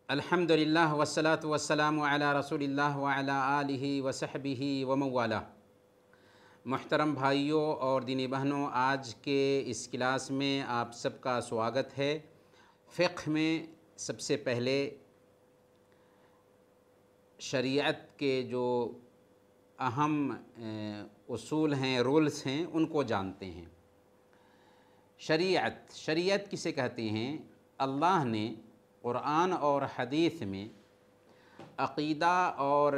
الحمدللہ والصلاۃ والسلام علی رسول اللہ وعلی آلہ وصحبہ ومن والہ۔ محترم بھائیوں اور دینی بہنوں، آج کے اس کلاس میں آپ سب کا سواگت ہے۔ فقہ میں سب سے پہلے شریعت کے جو اہم اصول ہیں، رولز ہیں، ان کو جانتے ہیں۔ شریعت کسے کہتے ہیں؟ اللہ نے قرآن اور حدیث میں عقیدہ اور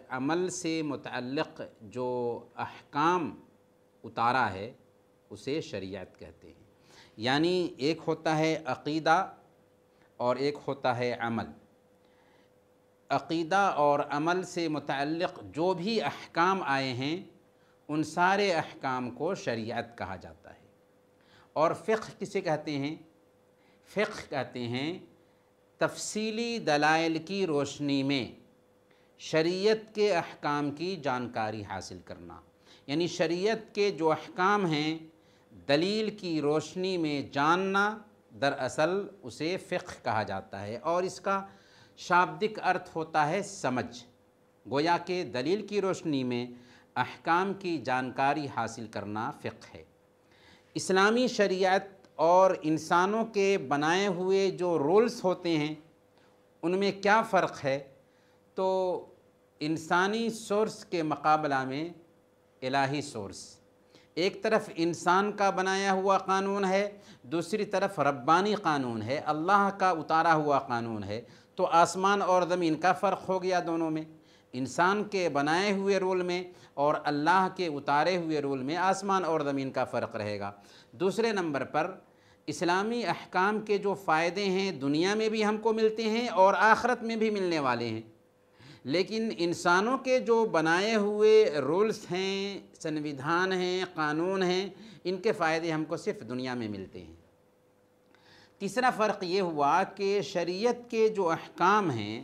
عمل سے متعلق جو احکام اتارا ہے اسے شریعت کہتے ہیں۔ یعنی ایک ہوتا ہے عقیدہ اور ایک ہوتا ہے عمل۔ عقیدہ اور عمل سے متعلق جو بھی احکام آئے ہیں ان سارے احکام کو شریعت کہا جاتا ہے۔ اور فقہ کسے کہتے ہیں؟ فقہ کہتے ہیں تفصیلی دلائل کی روشنی میں شریعت کے احکام کی جانکاری حاصل کرنا۔ یعنی شریعت کے جو احکام ہیں دلیل کی روشنی میں جاننا، دراصل اسے فقہ کہا جاتا ہے، اور اس کا شابدک ارتھ ہوتا ہے سمجھ۔ گویا کہ دلیل کی روشنی میں احکام کی جانکاری حاصل کرنا فقہ ہے۔ اسلامی شریعت اور انسانوں کے بنائے ہوئے جو رولز ہوتے ہیں ان میں کیا فرق ہے؟ تو انسانی سورس کے مقابلہ میں الہی سورس، ایک طرف انسان کا بنایا ہوا قانون ہے، دوسری طرف ربانی قانون ہے، اللہ کا اتارا ہوا قانون ہے۔ تو آسمان اور زمین کا فرق ہو گیا دونوں میں، انسان کے بنائے ہوئے رول میں اور اللہ کے اتارے ہوئے رول میں آسمان اور زمین کا فرق رہے گا۔ دوسرے نمبر پر اسلامی احکام کے جو فائدے ہیں دنیا میں بھی ہم کو ملتے ہیں اور آخرت میں بھی ملنے والے ہیں، لیکن انسانوں کے جو بنائے ہوئے رولز ہیں، سنویدھان ہیں، قانون ہیں، ان کے فائدے ہم کو صرف دنیا میں ملتے ہیں۔ تیسرا فرق یہ ہوا کہ شریعت کے جو احکام ہیں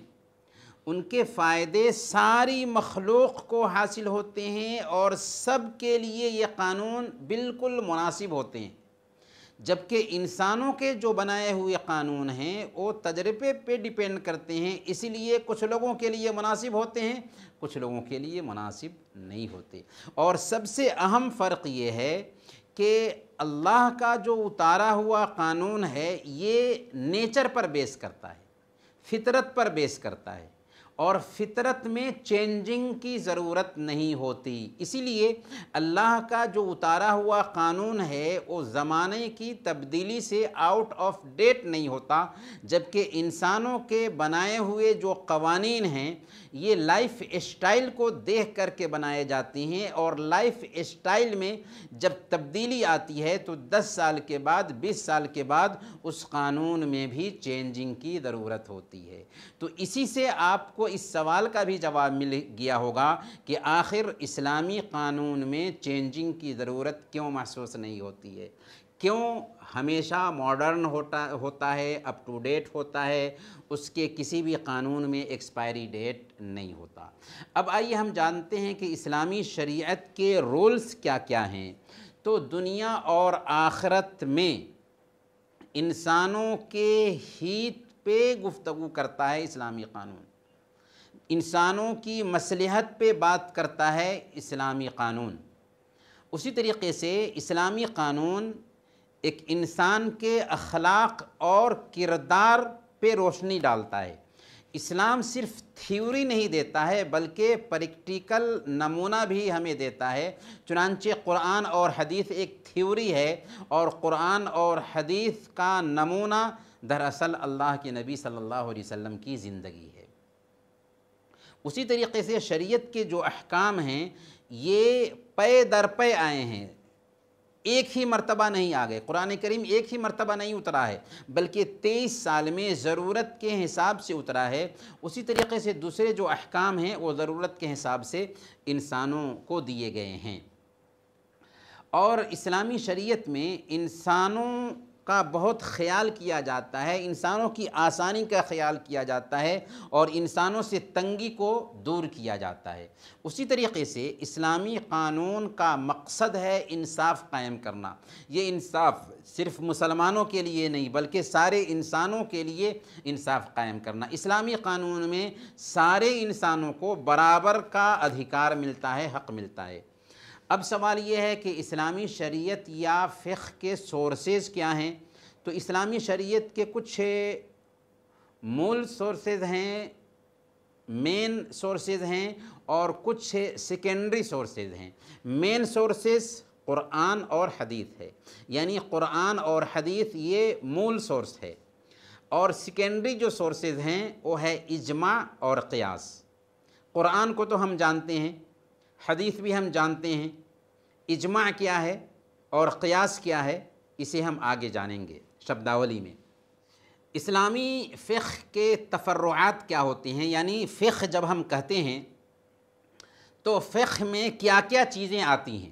ان کے فائدے ساری مخلوق کو حاصل ہوتے ہیں اور سب کے لیے یہ قانون بالکل مناسب ہوتے ہیں، جبکہ انسانوں کے جو بنائے ہوئے قانون ہیں وہ تجربے پہ ڈیپینڈ کرتے ہیں، اسی لیے کچھ لوگوں کے لیے مناسب ہوتے ہیں، کچھ لوگوں کے لیے مناسب نہیں ہوتے۔ اور سب سے اہم فرق یہ ہے کہ اللہ کا جو اتارا ہوا قانون ہے یہ نیچر پر بیس کرتا ہے، فطرت پر بیس کرتا ہے، اور فطرت میں چینجنگ کی ضرورت نہیں ہوتی۔ اسی لیے اللہ کا جو اتارا ہوا قانون ہے وہ زمانے کی تبدیلی سے آؤٹ آف ڈیٹ نہیں ہوتا، جبکہ انسانوں کے بنائے ہوئے جو قوانین ہیں یہ لائف اسٹائل کو دیکھ کر کے بنائے جاتے ہیں، اور لائف اسٹائل میں جب تبدیلی آتی ہے تو 10 سال کے بعد، 20 سال کے بعد اس قانون میں بھی چینجنگ کی ضرورت ہوتی ہے۔ تو اسی سے آپ کو اس سوال کا بھی جواب مل گیا ہوگا کہ آخر اسلامی قانون میں چینجنگ کی ضرورت کیوں محسوس نہیں ہوتی ہے، کیوں ہمیشہ ماڈرن ہوتا ہے، اپ ٹو ڈیٹ ہوتا ہے، اس کے کسی بھی قانون میں ایکسپائری ڈیٹ نہیں ہوتا۔ اب آئیے ہم جانتے ہیں کہ اسلامی شریعت کے رولز کیا کیا ہیں۔ تو دنیا اور آخرت میں انسانوں کے ہیت پہ گفتگو کرتا ہے اسلامی قانون، انسانوں کی مصلحت پہ بات کرتا ہے اسلامی قانون۔ اسی طریقے سے اسلامی قانون ایک انسان کے اخلاق اور کردار پہ روشنی ڈالتا ہے۔ اسلام صرف تھیوری نہیں دیتا ہے بلکہ پریکٹیکل نمونہ بھی ہمیں دیتا ہے۔ چنانچہ قرآن اور حدیث ایک تھیوری ہے، اور قرآن اور حدیث کا نمونہ دراصل اللہ کے نبی صلی اللہ علیہ وسلم کی زندگی ہے۔ اسی طریقے سے شریعت کے جو احکام ہیں یہ پے در پے آئے ہیں، ایک ہی مرتبہ نہیں آ گئے۔ قرآن کریم ایک ہی مرتبہ نہیں اترا ہے بلکہ 23 سال میں ضرورت کے حساب سے اترا ہے۔ اسی طریقے سے دوسرے جو احکام ہیں وہ ضرورت کے حساب سے انسانوں کو دیے گئے ہیں۔ اور اسلامی شریعت میں انسانوں کا بہت خیال کیا جاتا ہے، انسانوں کی آسانی کا خیال کیا جاتا ہے اور انسانوں سے تنگی کو دور کیا جاتا ہے۔ اسی طریقے سے اسلامی قانون کا مقصد ہے انصاف قائم کرنا۔ یہ انصاف صرف مسلمانوں کے لیے نہیں بلکہ سارے انسانوں کے لیے انصاف قائم کرنا۔ اسلامی قانون میں سارے انسانوں کو برابر کا ادھیکار ملتا ہے، حق ملتا ہے۔ اب سوال یہ ہے کہ اسلامی شریعت یا فقہ کے سورسز کیا ہیں؟ تو اسلامی شریعت کے کچھ مول سورسز ہیں، مین سورسز ہیں، اور کچھ سیکنڈری سورسز ہیں۔ مین سورسز قرآن اور حدیث ہے، یعنی قرآن اور حدیث یہ مول سورس ہے، اور سیکنڈری جو سورسز ہیں وہ ہے اجماع اور قیاس۔ قرآن کو تو ہم جانتے ہیں، حدیث بھی ہم جانتے ہیں، اجماع کیا ہے اور قیاس کیا ہے اسے ہم آگے جانیں گے شبداولی میں۔ اسلامی فقہ کے تفرعات کیا ہوتے ہیں، یعنی فقہ جب ہم کہتے ہیں تو فقہ میں کیا کیا چیزیں آتی ہیں؟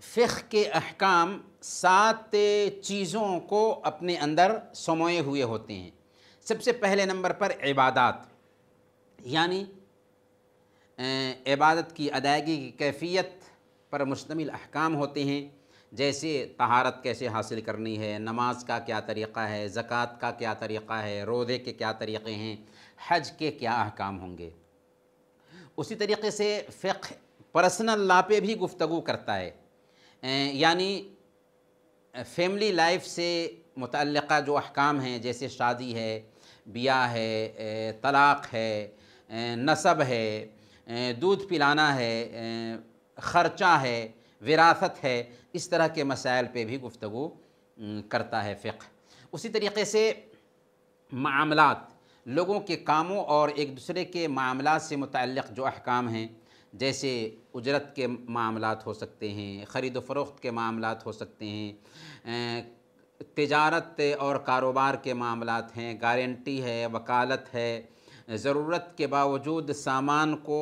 فقہ کے احکام 7 چیزوں کو اپنے اندر سموئے ہوئے ہوتے ہیں۔ سب سے پہلے نمبر پر عبادات، یعنی عبادت کی ادائیگی کی کیفیت پر مشتمل احکام ہوتے ہیں، جیسے طہارت کیسے حاصل کرنی ہے، نماز کا کیا طریقہ ہے، زکوٰۃ کا کیا طریقہ ہے، روزے کے کیا طریقے ہیں، حج کے کیا احکام ہوں گے۔ اسی طریقے سے فقہ پرسنل لا پہ بھی گفتگو کرتا ہے، یعنی فیملی لائف سے متعلقہ جو احکام ہیں، جیسے شادی ہے، بیاہ ہے، طلاق ہے، نسب ہے، دودھ پلانا ہے، خرچہ ہے، وراثت ہے، اس طرح کے مسائل پہ بھی گفتگو کرتا ہے فقہ۔ اسی طریقے سے معاملات، لوگوں کے کاموں اور ایک دوسرے کے معاملات سے متعلق جو احکام ہیں، جیسے اجرت کے معاملات ہو سکتے ہیں، خرید و فروخت کے معاملات ہو سکتے ہیں، تجارت اور کاروبار کے معاملات ہیں، گارنٹی ہے، وکالت ہے، ضرورت کے باوجود سامان کو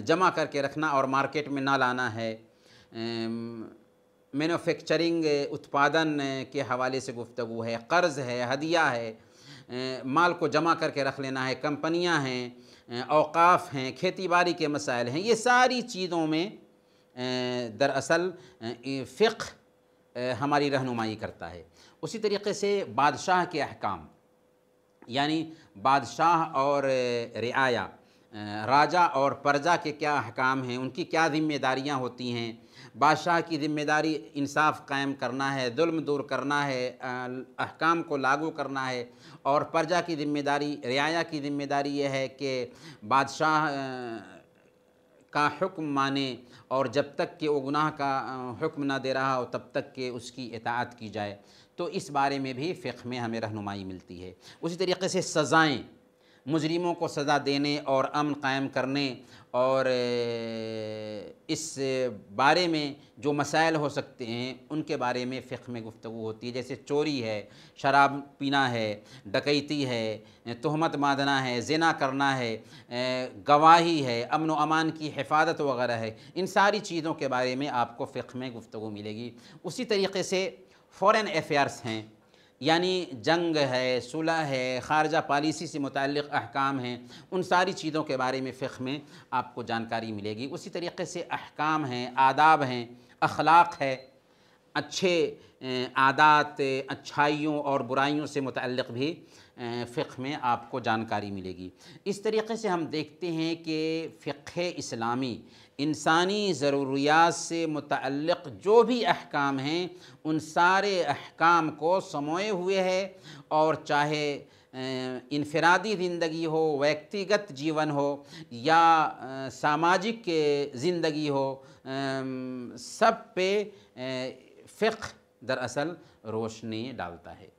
جمع کر کے رکھنا اور مارکیٹ میں نہ لانا ہے، مینوفیکچرنگ اتپادن کے حوالے سے گفتگو ہے، قرض ہے، ہدیہ ہے، مال کو جمع کر کے رکھ لینا ہے، کمپنیاں ہیں، اوقاف ہیں، کھیتی باڑی کے مسائل ہیں۔ یہ ساری چیزوں میں دراصل فقہ ہماری رہنمائی کرتا ہے۔ اسی طریقے سے بادشاہ کے احکام، یعنی بادشاہ اور رعایا، راجہ اور پرجا کے کیا احکام ہیں، ان کی کیا ذمہ داریاں ہوتی ہیں۔ بادشاہ کی ذمہ داری انصاف قائم کرنا ہے، ظلم دور کرنا ہے، احکام کو لاگو کرنا ہے، اور پرجا کی ذمہ داری، رعایا کی ذمہ داری یہ ہے کہ بادشاہ کا حکم مانے، اور جب تک کہ وہ گناہ کا حکم نہ دے رہا ہو تب تک کہ اس کی اطاعت کی جائے۔ تو اس بارے میں بھی فقہ میں ہمیں رہنمائی ملتی ہے۔ اسی طریقے سے سزائیں، مجرموں کو سزا دینے اور امن قائم کرنے، اور اس بارے میں جو مسائل ہو سکتے ہیں ان کے بارے میں فقہ میں گفتگو ہوتی ہے، جیسے چوری ہے، شراب پینا ہے، ڈکیتی ہے، تہمت باندھنا ہے، زنا کرنا ہے، گواہی ہے، امن و امان کی حفاظت وغیرہ ہے۔ ان ساری چیزوں کے بارے میں آپ کو فقہ میں گفتگو ملے گی۔ اسی طریقے سے فورن افیئرس ہیں، یعنی جنگ ہے، صلح ہے، خارجہ پالیسی سے متعلق احکام ہیں، ان ساری چیزوں کے بارے میں فقہ میں آپ کو جانکاری ملے گی۔ اسی طریقے سے احکام ہیں، آداب ہیں، اخلاق ہے، اچھے عادات، اچھائیوں اور برائیوں سے متعلق بھی فقہ میں آپ کو جانکاری ملے گی۔ اس طریقے سے ہم دیکھتے ہیں کہ فقہ اسلامی انسانی ضروریات سے متعلق جو بھی احکام ہیں ان سارے احکام کو سموئے ہوئے ہے، اور چاہے انفرادی زندگی ہو، ویکتیگت جیون ہو، یا ساماجک زندگی ہو، سب پہ فقہ دراصل روشنی ڈالتا ہے۔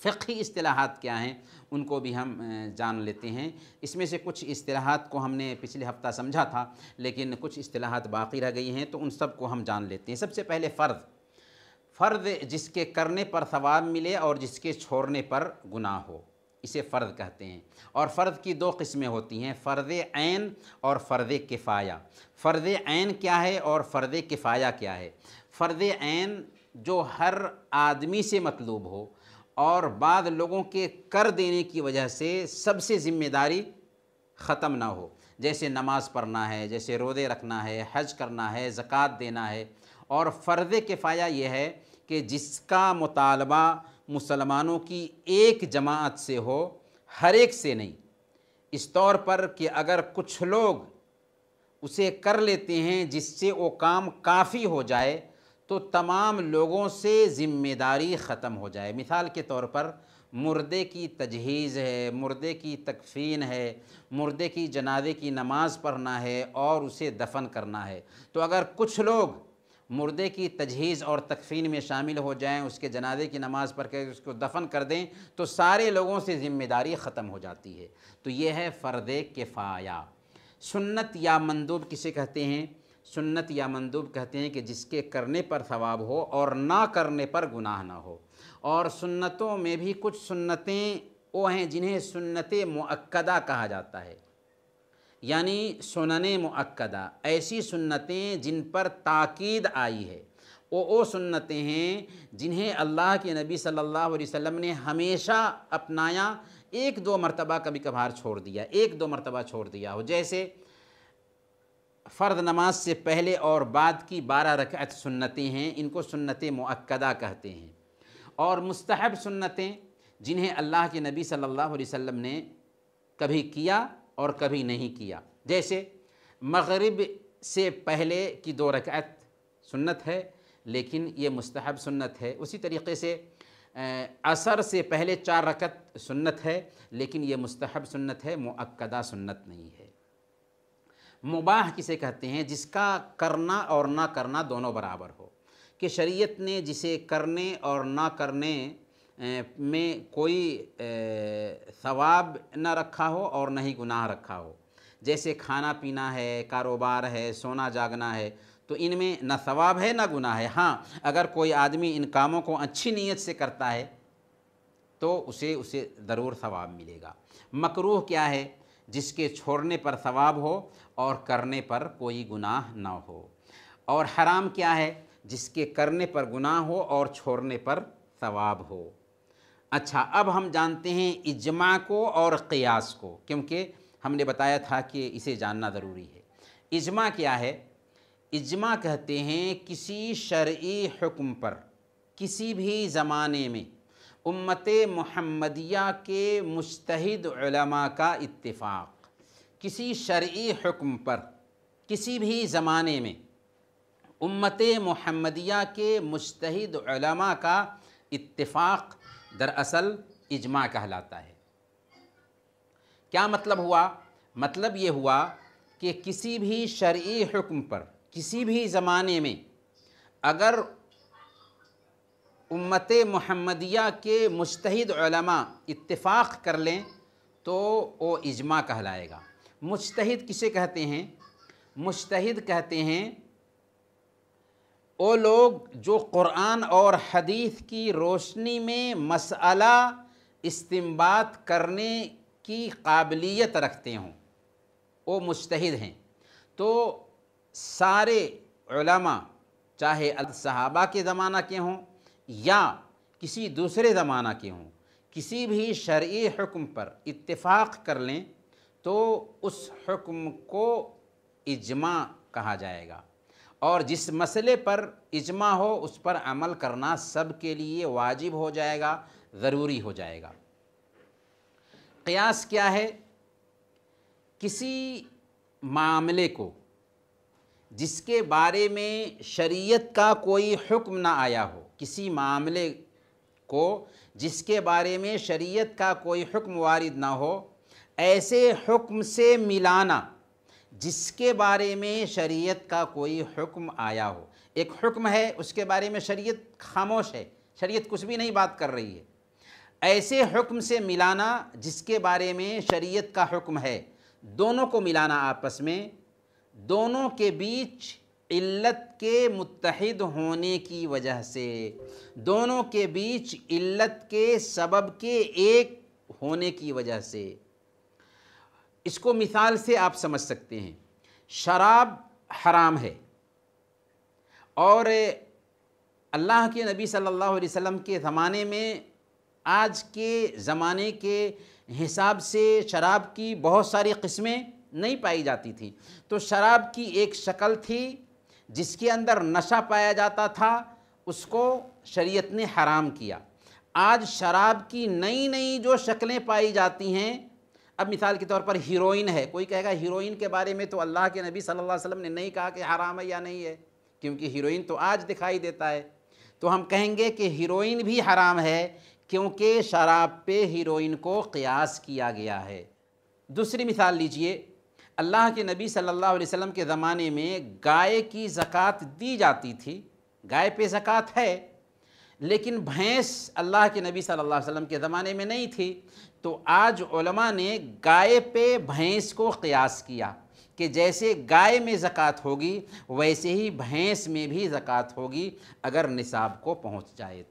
فقہی اصطلاحات کیا ہیں ان کو بھی ہم جان لیتے ہیں۔ اس میں سے کچھ اصطلاحات کو ہم نے پچھلے ہفتہ سمجھا تھا، لیکن کچھ اصطلاحات باقی رہ گئی ہیں، تو ان سب کو ہم جان لیتے ہیں۔ سب سے پہلے فرض جس کے کرنے پر ثواب ملے اور جس کے چھوڑنے پر گناہ ہو، اسے فرض کہتے ہیں۔ اور فرض کی 2 قسمیں ہوتی ہیں، فرض عین اور فرض کفایہ۔ فرض عین کیا ہے اور فرض کفایہ کیا ہے؟ فرض عین جو ہر آدمی سے مطلوب ہو اور بعض لوگوں کے کر دینے کی وجہ سے سب سے ذمہ داری ختم نہ ہو، جیسے نماز پڑھنا ہے، جیسے روزے رکھنا ہے، حج کرنا ہے، زکوٰۃ دینا ہے۔ اور فرض کفایہ یہ ہے کہ جس کا مطالبہ مسلمانوں کی ایک جماعت سے ہو، ہر ایک سے نہیں، اس طور پر کہ اگر کچھ لوگ اسے کر لیتے ہیں جس سے وہ کام کافی ہو جائے تو تمام لوگوں سے ذمہ داری ختم ہو جائے۔ مثال کے طور پر مردے کی تجہیز ہے، مردے کی تکفین ہے، مردے کی جنازے کی نماز پڑھنا ہے اور اسے دفن کرنا ہے، تو اگر کچھ لوگ مردے کی تجہیز اور تکفین میں شامل ہو جائیں، اس کے جنازے کی نماز پڑھ کے اس کو دفن کر دیں تو سارے لوگوں سے ذمہ داری ختم ہو جاتی ہے۔ تو یہ ہے فرض کفایہ۔ سنت یا مندوب کسے کہتے ہیں؟ سنت یا مندوب کہتے ہیں کہ جس کے کرنے پر ثواب ہو اور نہ کرنے پر گناہ نہ ہو۔ اور سنتوں میں بھی کچھ سنتیں وہ ہیں جنہیں سنت مؤکدہ کہا جاتا ہے، یعنی سنن مؤکدہ، ایسی سنتیں جن پر تاکید آئی ہے، وہ سنتیں ہیں جنہیں اللہ کے نبی صلی اللہ علیہ وسلم نے ہمیشہ اپنایا، ایک دو مرتبہ کبھی کبھار چھوڑ دیا، ایک دو مرتبہ چھوڑ دیا ہو، جیسے فرض نماز سے پہلے اور بعد کی 12 رکعت سنتیں ہیں، ان کو سنت مؤکدہ کہتے ہیں۔ اور مستحب سنتیں جنہیں اللہ کے نبی صلی اللہ علیہ وسلم نے کبھی کیا اور کبھی نہیں کیا، جیسے مغرب سے پہلے کی 2 رکعت سنت ہے لیکن یہ مستحب سنت ہے۔ اسی طریقے سے عصر سے پہلے 4 رکعت سنت ہے لیکن یہ مستحب سنت ہے، مؤکدہ سنت نہیں ہے۔ مباح کسے کہتے ہیں؟ جس کا کرنا اور نہ کرنا دونوں برابر ہو، کہ شریعت نے جسے کرنے اور نہ کرنے میں کوئی ثواب نہ رکھا ہو اور نہ ہی گناہ رکھا ہو، جیسے کھانا پینا ہے، کاروبار ہے، سونا جاگنا ہے، تو ان میں نہ ثواب ہے نہ گناہ ہے۔ ہاں، اگر کوئی آدمی ان کاموں کو اچھی نیت سے کرتا ہے تو اسے ضرور ثواب ملے گا۔ مکروہ کیا ہے؟ جس کے چھوڑنے پر ثواب ہو اور کرنے پر کوئی گناہ نہ ہو۔ اور حرام کیا ہے؟ جس کے کرنے پر گناہ ہو اور چھوڑنے پر ثواب ہو۔ اچھا، اب ہم جانتے ہیں اجماع کو اور قیاس کو، کیونکہ ہم نے بتایا تھا کہ اسے جاننا ضروری ہے۔ اجماع کیا ہے؟ اجماع کہتے ہیں کسی شرعی حکم پر کسی بھی زمانے میں امت محمدیہ کے مجتہد علماء کا اتفاق، کسی شرعی حکم پر کسی بھی زمانے میں امت محمدیہ کے مجتہد علماء کا اتفاق دراصل اجماع کہلاتا ہے۔ کیا مطلب ہوا؟ مطلب یہ ہوا کہ کسی بھی شرعی حکم پر کسی بھی زمانے میں اگر امت محمدیہ کے مجتہد علماء اتفاق کر لیں تو وہ اجماع کہلائے گا۔ مجتہد کسے کہتے ہیں؟ مجتہد کہتے ہیں وہ لوگ جو قرآن اور حدیث کی روشنی میں مسئلہ استنباط کرنے کی قابلیت رکھتے ہوں، وہ مجتہد ہیں۔ تو سارے علماء چاہے صحابہ کے زمانہ کے ہوں یا کسی دوسرے زمانہ کے ہوں، کسی بھی شرعی حکم پر اتفاق کر لیں تو اس حکم کو اجماع کہا جائے گا، اور جس مسئلے پر اجماع ہو اس پر عمل کرنا سب کے لیے واجب ہو جائے گا، ضروری ہو جائے گا۔ قیاس کیا ہے؟ کسی معاملے کو جس کے بارے میں شریعت کا کوئی حکم نہ آیا ہو، کسی معاملے کو جس کے بارے میں شریعت کا کوئی حکم وارد نہ ہو، ایسے حکم سے ملانا جس کے بارے میں شریعت کا کوئی حکم آیا ہو۔ ایک حکم ہے، اس کے بارے میں شریعت خاموش ہے، شریعت کچھ بھی نہیں بات کر رہی ہے، ایسے حکم سے ملانا جس کے بارے میں شریعت کا حکم ہے، دونوں کو ملانا آپس میں، دونوں کے بیچ علت کے متحد ہونے کی وجہ سے، دونوں کے بیچ علت کے سبب کے ایک ہونے کی وجہ سے۔ اس کو مثال سے آپ سمجھ سکتے ہیں۔ شراب حرام ہے اور اللہ کے نبی صلی اللہ علیہ وسلم کے زمانے میں آج کے زمانے کے حساب سے شراب کی بہت ساری قسمیں نہیں پائی جاتی تھیں، تو شراب کی ایک شکل تھی جس کے اندر نشہ پایا جاتا تھا، اس کو شریعت نے حرام کیا۔ آج شراب کی نئی نئی جو شکلیں پائی جاتی ہیں، اب مثال کے طور پر ہیروئن ہے، کوئی کہے گا ہیروئن کے بارے میں تو اللہ کے نبی صلی اللہ علیہ وسلم نے نہیں کہا کہ حرام ہے یا نہیں ہے، کیونکہ ہیروئن تو آج دکھائی دیتا ہے، تو ہم کہیں گے کہ ہیروئن بھی حرام ہے کیونکہ شراب پہ ہیروئن کو قیاس کیا گیا ہے۔ دوسری مثال لیجئے، اللہ کے نبی صلی اللہ علیہ وسلم کے زمانے میں گائے کی زکوٰۃ دی جاتی تھی، گائے پہ زکوٰۃ ہے، لیکن بھینس اللہ کے نبی صلی اللہ علیہ وسلم کے زمانے میں نہیں تھی، تو آج علماء نے گائے پہ بھینس کو قیاس کیا کہ جیسے گائے میں زکوٰۃ ہوگی ویسے ہی بھینس میں بھی زکوٰۃ ہوگی اگر نصاب کو پہنچ جائے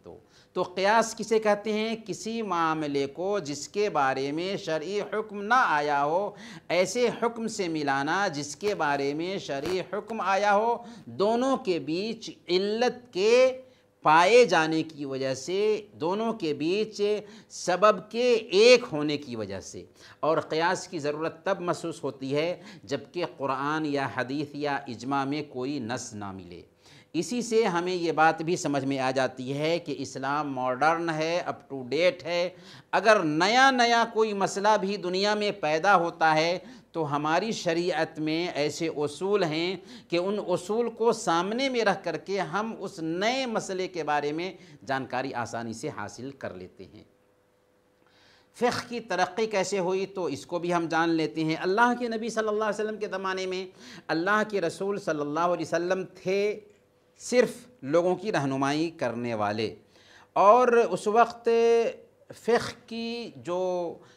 تو قیاس کسے کہتے ہیں؟ کسی معاملے کو جس کے بارے میں شرعی حکم نہ آیا ہو، ایسے حکم سے ملانا جس کے بارے میں شرعی حکم آیا ہو، دونوں کے بیچ علت کے پائے جانے کی وجہ سے، دونوں کے بیچ سبب کے ایک ہونے کی وجہ سے، اور قیاس کی ضرورت تب محسوس ہوتی ہے جبکہ قرآن یا حدیث یا اجماع میں کوئی نص نہ ملے۔ اسی سے ہمیں یہ بات بھی سمجھ میں آ جاتی ہے کہ اسلام ماڈرن ہے، اپ ٹو ڈیٹ ہے۔ اگر نیا کوئی مسئلہ بھی دنیا میں پیدا ہوتا ہے تو ہماری شریعت میں ایسے اصول ہیں کہ ان اصول کو سامنے میں رکھ کر کے ہم اس نئے مسئلے کے بارے میں جانکاری آسانی سے حاصل کر لیتے ہیں۔ فقہ کی ترقی کیسے ہوئی تو اس کو بھی ہم جان لیتے ہیں۔ اللہ کے نبی صلی اللہ علیہ وسلم کے زمانے میں اللہ کے رسول صلی اللہ علیہ وسلم تھے صرف لوگوں کی رہنمائی کرنے والے، اور اس وقت فقہ کی جو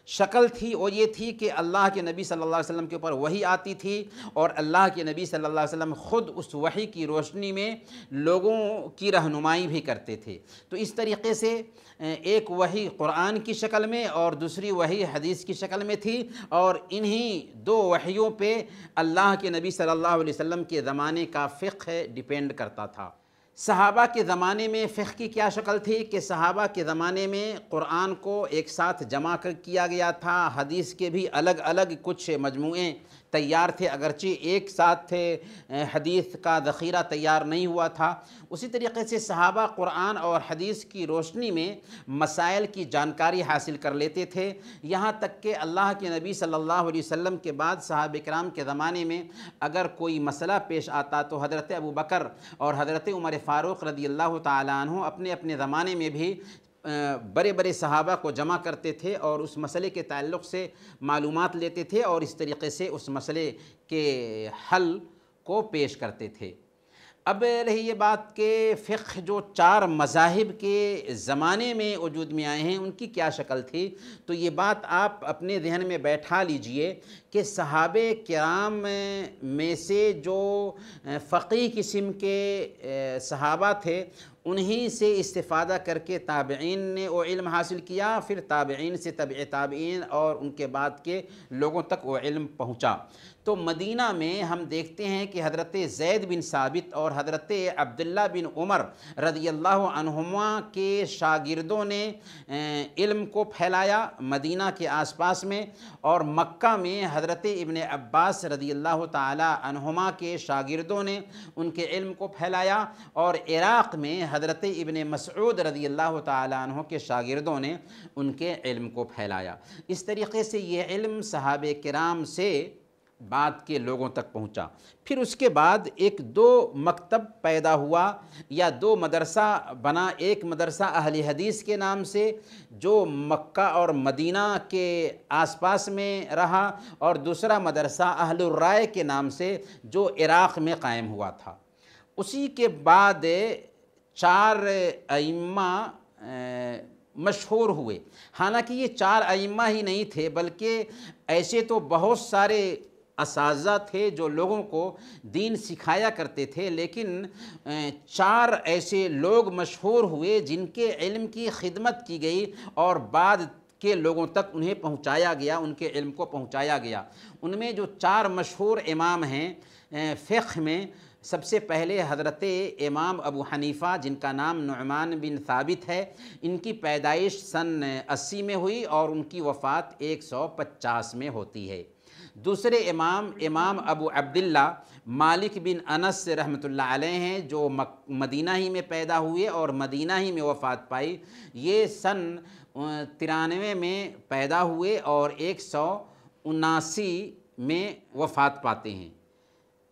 شکل تھی وہ یہ تھی کہ اللہ کے نبی صلی اللہ علیہ وسلم کے اوپر وحی آتی تھی، اور اللہ کے نبی صلی اللہ علیہ وسلم خود اس وحی کی روشنی میں لوگوں کی رہنمائی بھی کرتے تھے۔ تو اس طریقے سے ایک وحی قرآن کی شکل میں اور دوسری وحی حدیث کی شکل میں تھی، اور انہی دو وحیوں پہ اللہ کے نبی صلی اللہ علیہ وسلم کے زمانے کا فقہ ڈیپینڈ کرتا تھا۔ صحابہ کے زمانے میں فقہ کی کیا شکل تھی کہ صحابہ کے زمانے میں قرآن کو ایک ساتھ جمع کیا گیا تھا، حدیث کے بھی الگ الگ کچھ مجموعے تیار تھے، اگرچہ ایک ساتھ حدیث کا ذخیرہ تیار نہیں ہوا تھا۔ اسی طریقے سے صحابہ قرآن اور حدیث کی روشنی میں مسائل کی جانکاری حاصل کر لیتے تھے، یہاں تک کہ اللہ کے نبی صلی اللہ علیہ وسلم کے بعد صحابہ کرام کے زمانے میں اگر کوئی مسئلہ پیش آتا تو حضرت ابو بکر اور حضرت عمر فاروق رضی اللہ تعالیٰ عنہ اپنے اپنے زمانے میں بھی بڑے بڑے صحابہ کو جمع کرتے تھے اور اس مسئلے کے تعلق سے معلومات لیتے تھے، اور اس طریقے سے اس مسئلے کے حل کو پیش کرتے تھے۔ اب رہی یہ بات کہ فقہ جو چار مذاہب کے زمانے میں وجود میں آئے ہیں ان کی کیا شکل تھی، تو یہ بات آپ اپنے ذہن میں بیٹھا لیجئے کہ صحابہ کرام میں سے جو فقیہ قسم کے صحابہ تھے انہی سے استفادہ کر کے تابعین نے وہ علم حاصل کیا، پھر تابعین سے تبع تابعین اور ان کے بعد کے لوگوں تک وہ علم پہنچا۔ تو مدینہ میں ہم دیکھتے ہیں کہ حضرت زید بن ثابت اور حضرت عبداللہ بن عمر رضی اللہ عنہما کے شاگردوں نے علم کو پھیلایا مدینہ کے آس پاس میں، اور مکہ میں حضرت ابن عباس رضی اللہ تعالی عنہما کے شاگردوں نے ان کے علم کو پھیلایا، اور عراق میں حضرت ابن مسعود رضی اللہ تعالی عنہ کے شاگردوں نے ان کے علم کو پھیلایا۔ اس طریقے سے یہ علم صحابہ کرام سے بعد کے لوگوں تک پہنچا۔ پھر اس کے بعد ایک دو مکتب پیدا ہوا یا دو مدرسہ بنا، ایک مدرسہ اہل حدیث کے نام سے جو مکہ اور مدینہ کے آس پاس میں رہا، اور دوسرا مدرسہ اہل الرائے کے نام سے جو عراق میں قائم ہوا تھا۔ اسی کے بعد چار ائمہ مشہور ہوئے، حالانکہ یہ چار ائمہ ہی نہیں تھے بلکہ ایسے تو بہت سارے اساتذہ تھے جو لوگوں کو دین سکھایا کرتے تھے، لیکن چار ایسے لوگ مشہور ہوئے جن کے علم کی خدمت کی گئی اور بعد کے لوگوں تک انہیں پہنچایا گیا، ان کے علم کو پہنچایا گیا۔ ان میں جو 4 مشہور امام ہیں فقہ میں، سب سے پہلے حضرت امام ابو حنیفہ جن کا نام نعمان بن ثابت ہے، ان کی پیدائش سن 80 میں ہوئی اور ان کی وفات 150 میں ہوتی ہے۔ دوسرے امام ابو عبداللہ مالک بن انس رحمۃ اللہ علیہ ہیں، جو مدینہ ہی میں پیدا ہوئے اور مدینہ ہی میں وفات پائی۔ یہ سن 93 میں پیدا ہوئے اور 179 میں وفات پاتے ہیں،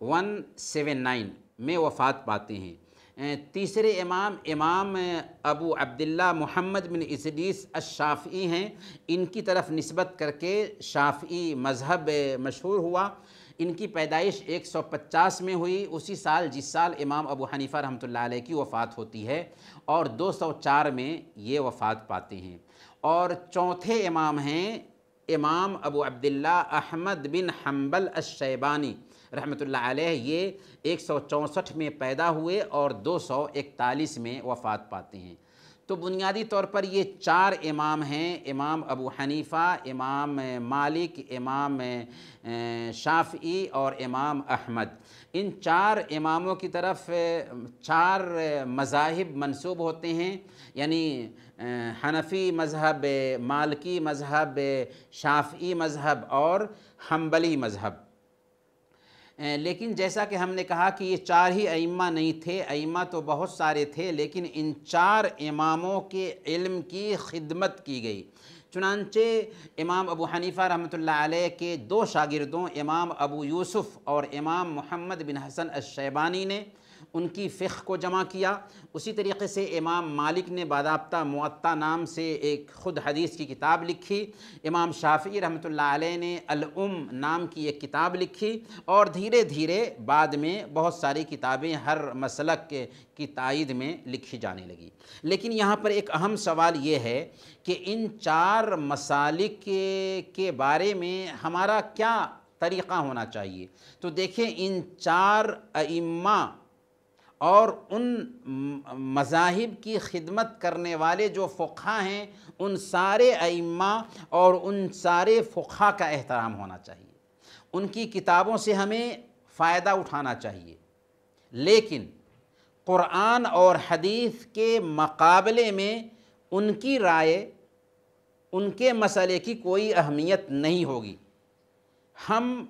179 میں وفات پاتے ہیں۔ تیسرے امام ابو عبداللہ محمد بن ادریس الشافعی ہیں، ان کی طرف نسبت کر کے شافعی مذہب مشہور ہوا۔ ان کی پیدائش 150 میں ہوئی، اسی سال جس سال امام ابو حنیفہ رحمۃ اللہ علیہ کی وفات ہوتی ہے، اور 204 میں یہ وفات پاتے ہیں۔ اور چوتھے امام ہیں امام ابو عبداللہ احمد بن حنبل الشیبانی رحمۃ اللہ علیہ، یہ 164 میں پیدا ہوئے اور 241 میں وفات پاتے ہیں۔ تو بنیادی طور پر یہ 4 امام ہیں، امام ابو حنیفہ، امام مالک، امام شافعی اور امام احمد۔ ان 4 اماموں کی طرف 4 مذاہب منسوب ہوتے ہیں، یعنی حنفی مذہب، مالکی مذہب، شافعی مذہب اور حنبلی مذہب۔ لیکن جیسا کہ ہم نے کہا کہ یہ 4 ہی ائمہ نہیں تھے، ائمہ تو بہت سارے تھے، لیکن ان 4 اماموں کے علم کی خدمت کی گئی۔ چنانچہ امام ابو حنیفہ رحمۃ اللہ علیہ کے 2 شاگردوں امام ابو یوسف اور امام محمد بن حسن الشیبانی نے ان کی فقہ کو جمع کیا۔ اسی طریقے سے امام مالک نے باضابطہ موطا نام سے ایک خود حدیث کی کتاب لکھی، امام شافعی رحمۃ اللہ علیہ نے نام کی ایک کتاب لکھی، اور دھیرے دھیرے بعد میں بہت ساری کتابیں ہر مسلک کی تائید میں لکھی جانے لگی۔ لیکن یہاں پر ایک اہم سوال یہ ہے کہ ان 4 مسالک کے بارے میں ہمارا کیا طریقہ ہونا چاہیے۔ تو دیکھیں، ان 4 ائمہ اور ان مذاہب کی خدمت کرنے والے جو فقہا ہیں، ان سارے ائمہ اور ان سارے فقہا کا احترام ہونا چاہیے، ان کی کتابوں سے ہمیں فائدہ اٹھانا چاہیے۔ لیکن قرآن اور حدیث کے مقابلے میں ان کی رائے، ان کے مسئلے کی کوئی اہمیت نہیں ہوگی۔ ہم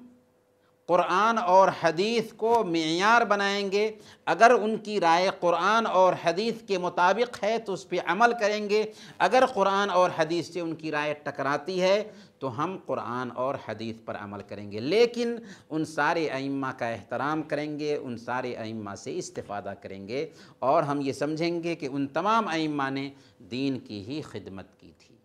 قرآن اور حدیث کو معیار بنائیں گے، اگر ان کی رائے قرآن اور حدیث کے مطابق ہے تو اس پہ عمل کریں گے، اگر قرآن اور حدیث سے ان کی رائے ٹکراتی ہے تو ہم قرآن اور حدیث پر عمل کریں گے، لیکن ان سارے ائمہ کا احترام کریں گے، ان سارے ائمہ سے استفادہ کریں گے، اور ہم یہ سمجھیں گے کہ ان تمام ائمہ نے دین کی ہی خدمت کی تھی۔